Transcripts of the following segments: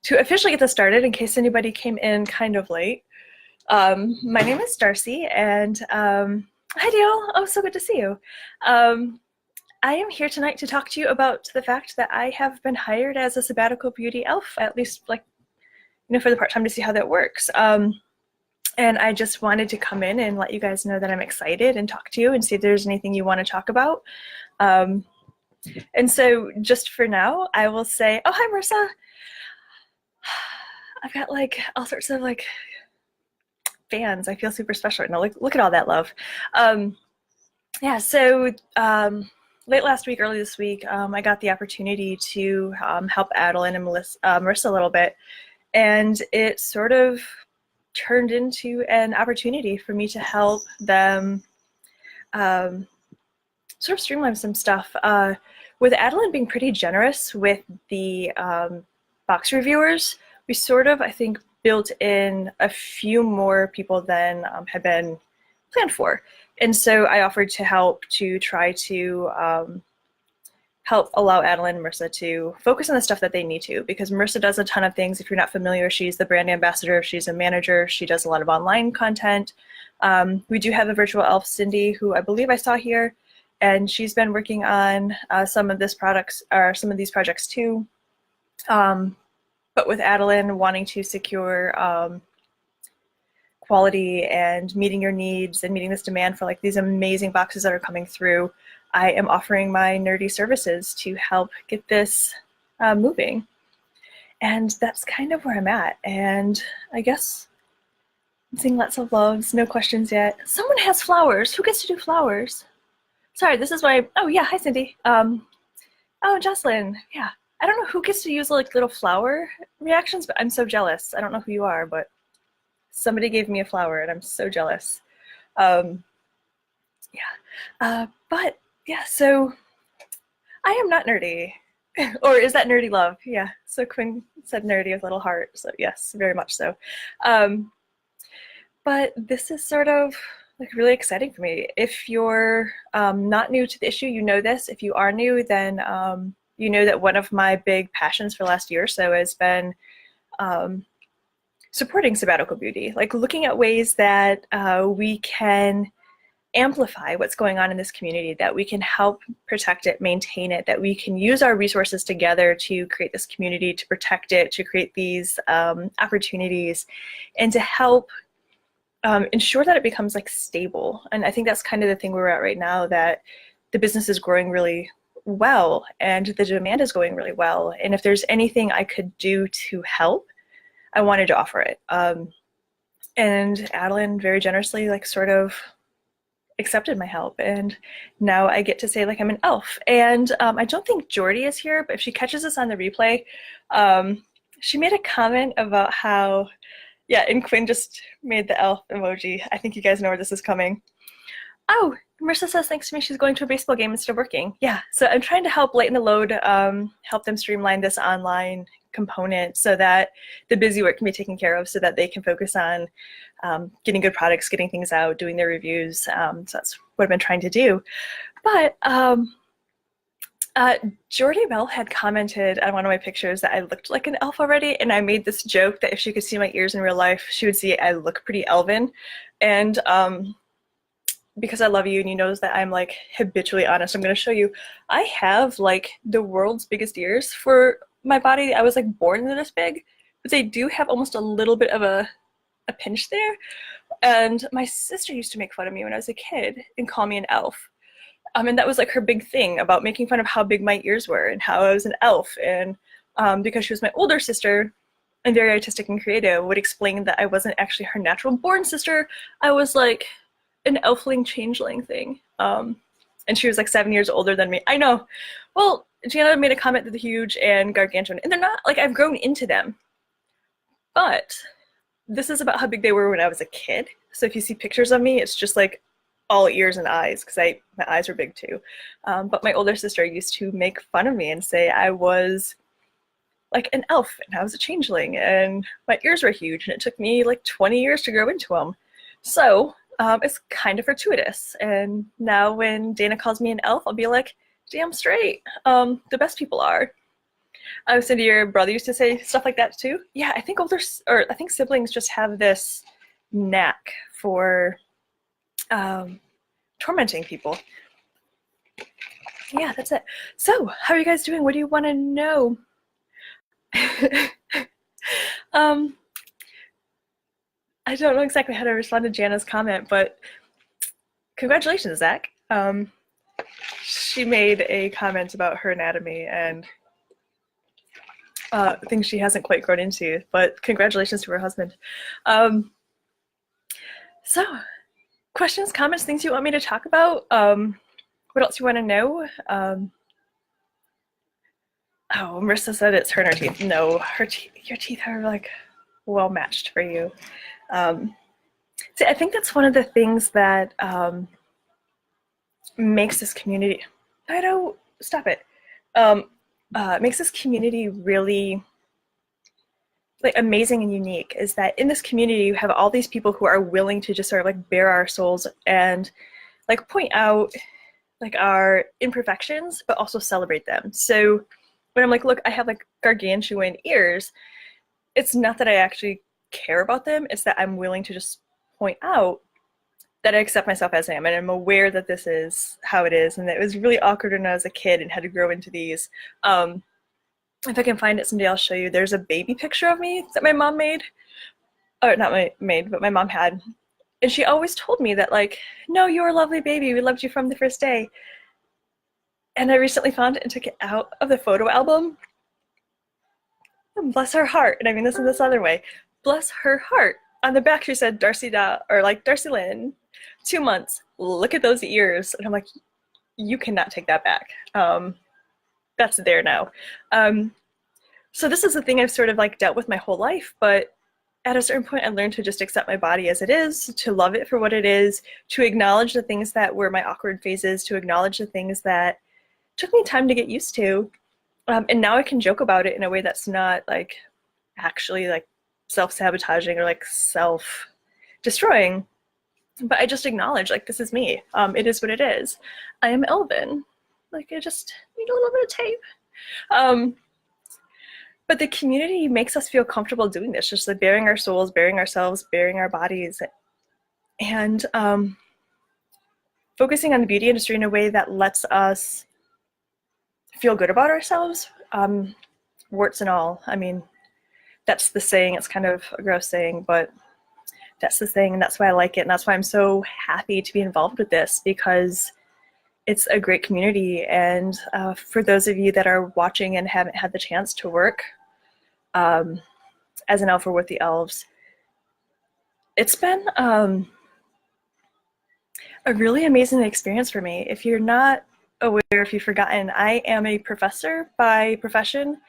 To officially get this started, in case anybody came in kind of late, my name is Darci, and hi, Dale. Oh, so good to see you. Um, I am here tonight to talk to you about the fact that I have been hired as a Sabbatical Beauty Elf, at least for the part-time to see how that works. And I just wanted to come in and let you guys know that I'm excited and talk to you and see if there's anything you want to talk about. Um, and so just for now, I will say, oh, hi, Marissa. I've got all sorts of fans. I feel super special right now. Look at all that love. Yeah, so late last week, early this week, I got the opportunity to help Adeline and Marissa a little bit, and it sort of turned into an opportunity for me to help them sort of streamline some stuff. With Adeline being pretty generous with the box reviewers, we sort of, I think, built in a few more people than had been planned for. And so I offered to help to try to help allow Adeline and Marissa to focus on the stuff that they need to, because Marissa does a ton of things. If you're not familiar, she's the brand ambassador, she's a manager, she does a lot of online content. We do have a virtual elf, Cindy, who I believe I saw here, and she's been working on some of these projects too. But with Adeline wanting to secure quality and meeting your needs and meeting this demand for these amazing boxes that are coming through, I am offering my nerdy services to help get this moving. And that's kind of where I'm at. And I guess I'm seeing lots of loves, no questions yet. Someone has flowers. Who gets to do flowers? Sorry, this is why. Oh yeah, hi Cindy. Oh, Jocelyn. Yeah, I don't know who gets to use little flower reactions, but I'm so jealous. I don't know who you are, but somebody gave me a flower, and I'm so jealous. Yeah, but yeah. So I am not nerdy, or is that nerdy love? Yeah. So Quinn said nerdy with a little heart. So yes, very much so. But this is sort of really exciting for me. If you're not new to the issue, you know this. If you are new, then you know that one of my big passions for last year or so has been supporting Sabbatical Beauty, looking at ways that we can amplify what's going on in this community, that we can help protect it, maintain it, that we can use our resources together to create this community, to protect it, to create these opportunities, and to help ensure that it becomes stable. And I think that's kind of the thing we're at right now, that the business is growing really well and the demand is going really well. And if there's anything I could do to help, I wanted to offer it. And Adeline very generously sort of accepted my help, and now I get to say I'm an elf. And I don't think Jordy is here, but if she catches us on the replay, she made a comment about how, yeah, and Quinn just made the elf emoji. I think you guys know where this is coming. Oh, Marissa says thanks to me she's going to a baseball game instead of working. Yeah, so I'm trying to help lighten the load, help them streamline this online component so that the busy work can be taken care of, so that they can focus on getting good products, getting things out, doing their reviews. So that's what I've been trying to do. But Jordy Bell had commented on one of my pictures that I looked like an elf already, and I made this joke that if she could see my ears in real life, she would see I look pretty elven. And because I love you and you know that I'm habitually honest, I'm going to show you. I have the world's biggest ears for my body. I was born this big, but they do have almost a little bit of a pinch there. And my sister used to make fun of me when I was a kid and call me an elf. And that was her big thing, about making fun of how big my ears were and how I was an elf. And because she was my older sister and very artistic and creative, would explain that I wasn't actually her natural born sister. I was an elfling changeling thing. And she was 7 years older than me. I know. Well, Gianna made a comment that they're huge and gargantuan, and they're not. I've grown into them. But this is about how big they were when I was a kid. So if you see pictures of me, it's just all ears and eyes, because my eyes were big too. But my older sister used to make fun of me and say I was an elf and I was a changeling and my ears were huge, and it took me 20 years to grow into them. So it's kind of fortuitous. And now when Dana calls me an elf, I'll be damn straight. The best people are. Oh, so your brother used to say stuff like that too? Yeah, I think or I think siblings just have this knack for um, tormenting people. Yeah, that's it. So, how are you guys doing? What do you want to know? um, I don't know exactly how to respond to Jana's comment, but congratulations, Zach. She made a comment about her anatomy and things she hasn't quite grown into, but congratulations to her husband. So, questions, comments, things you want me to talk about? What else you want to know? Oh, Marissa said it's her and her teeth. No, your teeth are like well matched for you. See, I think that's one of the things that makes this community. I don't stop it. Makes this community really like amazing and unique is that in this community you have all these people who are willing to just sort of like bare our souls and like point out like our imperfections, but also celebrate them. So when I'm like, look, I have like gargantuan ears, it's not that I actually care about them, it's that I'm willing to just point out that I accept myself as I am, and I'm aware that this is how it is, and it was really awkward when I was a kid and had to grow into these. If I can find it someday, I'll show you. There's a baby picture of me that my mom made, or not my maid, but my mom had, and she always told me that like, no, you're a lovely baby, we loved you from the first day. And I recently found it and took it out of the photo album. And bless her heart, and I mean this in this other way, bless her heart. On the back she said Darci or like Darci Lynn, 2 months, look at those ears. And I'm like, you cannot take that back. That's there now. So this is the thing I've sort of like dealt with my whole life, but at a certain point I learned to just accept my body as it is, to love it for what it is, to acknowledge the things that were my awkward phases, to acknowledge the things that took me time to get used to. And now I can joke about it in a way that's not like actually like self-sabotaging or like self-destroying, but I just acknowledge like this is me. It is what it is. I am Elvin. Like I just need a little bit of tape. But the community makes us feel comfortable doing this, just like bearing our souls, bearing ourselves, bearing our bodies, and focusing on the beauty industry in a way that lets us feel good about ourselves, warts and all. I mean, that's the saying. It's kind of a gross saying, but that's the thing, and that's why I like it, and that's why I'm so happy to be involved with this, because it's a great community. And for those of you that are watching and haven't had the chance to work as an elf or with the elves, it's been a really amazing experience for me. If you're not aware, if you've forgotten, I am a professor by profession.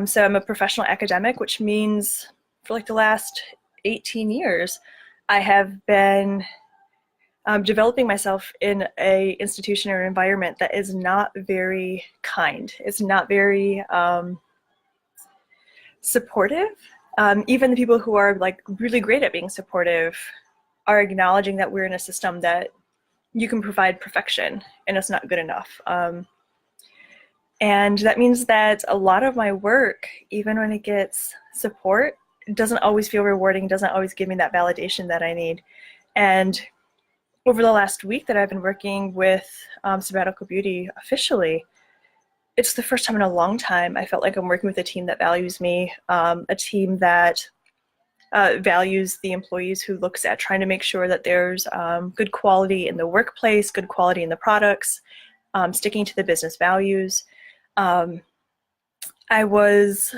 So I'm a professional academic, which means for like the last 18 years, I have been developing myself in a institution or environment that is not very kind. It's not very supportive. Even the people who are like really great at being supportive are acknowledging that we're in a system that you can provide perfection and it's not good enough. And that means that a lot of my work, even when it gets support, doesn't always feel rewarding, doesn't always give me that validation that I need. And over the last week that I've been working with Sabbatical Beauty officially, it's the first time in a long time I felt like I'm working with a team that values me, a team that values the employees, who looks at trying to make sure that there's good quality in the workplace, good quality in the products, sticking to the business values. I was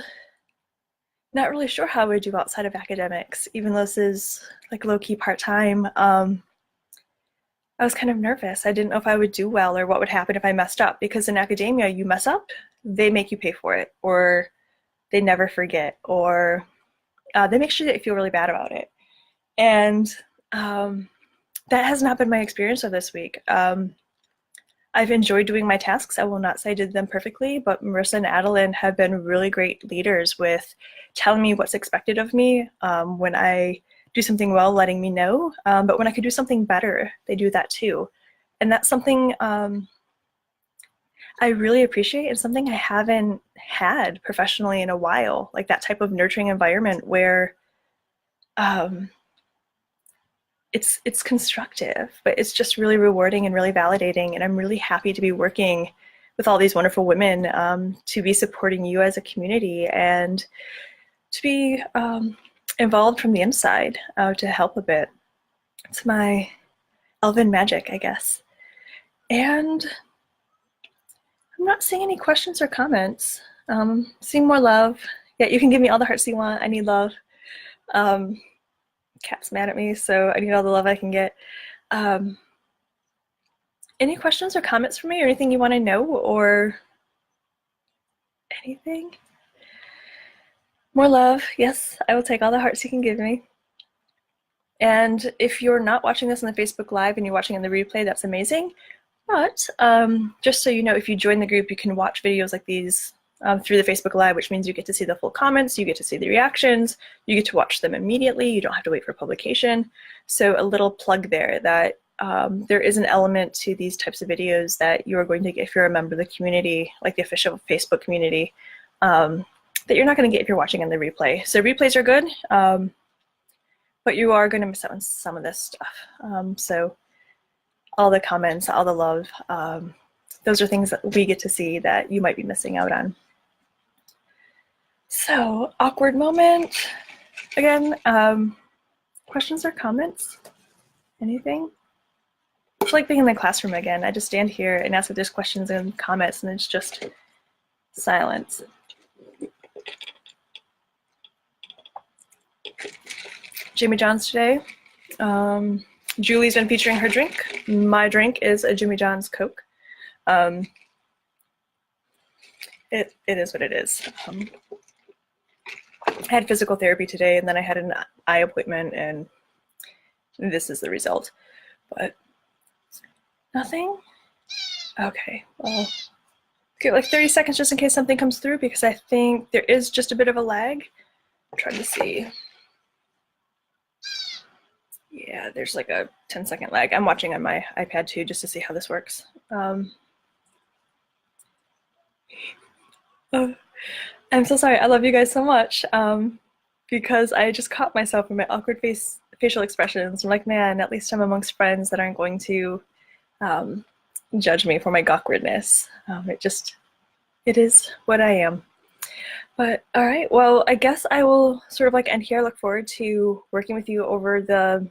not really sure how I would do outside of academics, even though this is like low-key part-time. I was kind of nervous. I didn't know if I would do well or what would happen if I messed up, because in academia, you mess up, they make you pay for it, or they never forget, or they make sure that you feel really bad about it. And that has not been my experience of this week. I've enjoyed doing my tasks. I will not say I did them perfectly, but Marissa and Adeline have been really great leaders with telling me what's expected of me. When I do something well, letting me know, but when I could do something better, they do that too. And that's something I I really appreciate, and something I haven't had professionally in a while, like that type of nurturing environment where um, it's constructive, but it's just really rewarding and really validating. And I'm really happy to be working with all these wonderful women, to be supporting you as a community and to be involved from the inside, to help a bit. It's my elven magic, I guess. And I'm not seeing any questions or comments. Seeing more love. Yeah, you can give me all the hearts you want. I need love. Um, Cat's mad at me, so I need all the love I can get. Um, any questions or comments for me, or anything you want to know, or anything? More love. Yes, I will take all the hearts you can give me. And if you're not watching this on the Facebook Live and you're watching on the replay, that's amazing. But just so you know, if you join the group, you can watch videos like these through the Facebook Live, which means you get to see the full comments, you get to see the reactions, you get to watch them immediately, you don't have to wait for publication. So a little plug there that there is an element to these types of videos that you are going to get if you're a member of the community, like the official Facebook community, that you're not going to get if you're watching on the replay. So replays are good, but you are going to miss out on some of this stuff. So all the comments, all the love, those are things that we get to see that you might be missing out on. So, awkward moment. Again, questions or comments? Anything? It's like being in the classroom again. I just stand here and ask if there's questions and comments, and it's just silence. Jimmy John's today. Julie's been featuring her drink. My drink is a Jimmy John's Coke. It is what it is. I had physical therapy today, and then I had an eye appointment, and this is the result. But nothing? Okay, well, give like 30 seconds just in case something comes through, because I think there is just a bit of a lag. I'm trying to see. Yeah, there's like a 10-second lag. I'm watching on my iPad too, just to see how this works. I'm so sorry. I love you guys so much, because I just caught myself in my awkward facial expressions. I'm like, man, at least I'm amongst friends that aren't going to judge me for my awkwardness. It is what I am. But all right, well, I guess I will sort of like end here. I look forward to working with you over the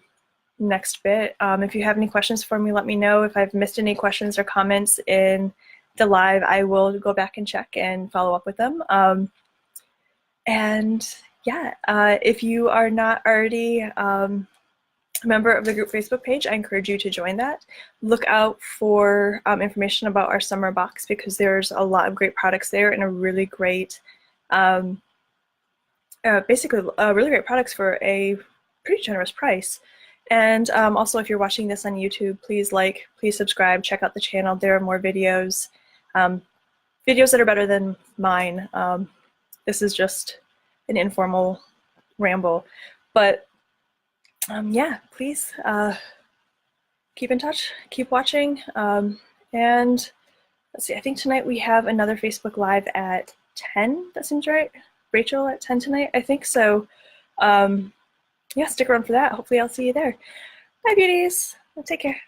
next bit. If you have any questions for me, let me know. If I've missed any questions or comments in the live, I will go back and check and follow up with them. And yeah, if you are not already a member of the group Facebook page, I encourage you to join that. Look out for information about our summer box, because there's a lot of great products there and a really great, basically really great products for a pretty generous price. And also, if you're watching this on YouTube, please please subscribe, check out the channel. There are more videos, videos that are better than mine. This is just an informal ramble, but yeah, please keep in touch, keep watching, and let's see, I think tonight we have another Facebook Live at 10, that seems right. Rachel at 10 tonight, I think so. Yeah, stick around for that. Hopefully I'll see you there. Bye, beauties. Take care. Bye.